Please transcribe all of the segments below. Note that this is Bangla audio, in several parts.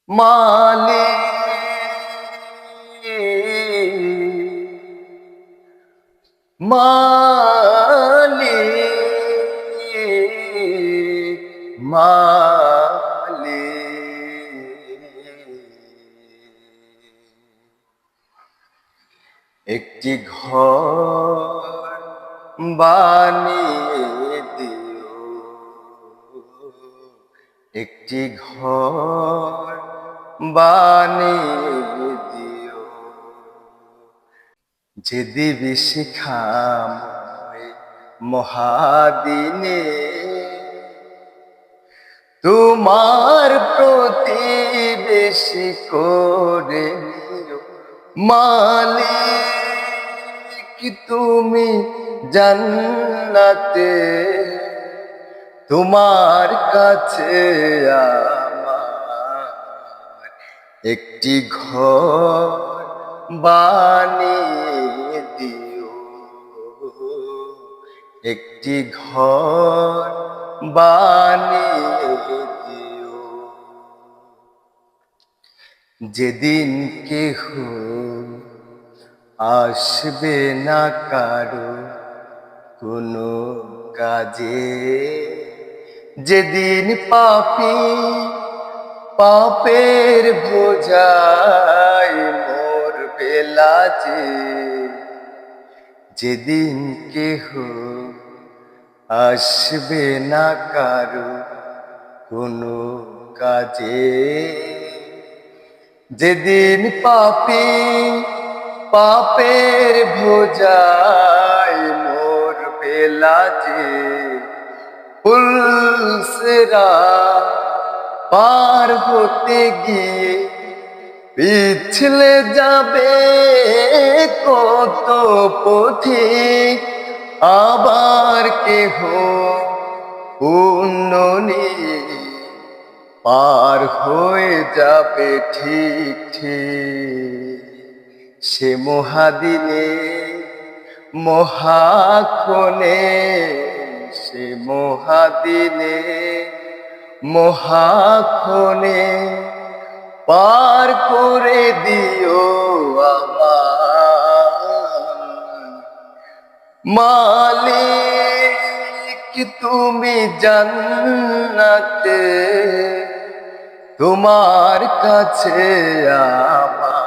মালিক মালিক মালিক একটি ঘর বানিয়ে দিও, একটি ঘর বানিয়ে দিও, যে দিবি শিখাময় মহাদিনে তোমার প্রতিবেশী করে নিও। মালিক তুমি জান্নাতে, তোমার কাছে আমার একটি ঘর বানিয়ে দিও, একটি ঘর বানিয়ে দিও। যেদিন কেহ আসবে না কারো কোনো কাজে, যেদিন পাপী পাপের বোঝায় মরবে লাজে, যেদিন কেহ আসবে না কারো কোনো কাজে, যেদিন পাপী পাপের বোঝায় মরবে লাজে, পুলসিরাত পার হতে গিয়ে পিছলে যাবে কত পথিক, আবার কেহ পুণ্য নিয়ে পার হয়ে যাবে ঠিক ঠিক। সে মহাদিনে মহাক্ষণে, সে মহাদিনে মহাক্ষণে পার করে দিও আমার। মালিক তুমি জান্নাতে, তোমার কাছে আমার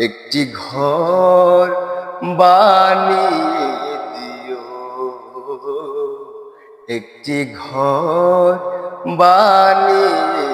একটি ঘর বানিয়ে দিও, একটি ঘর বানিয়ে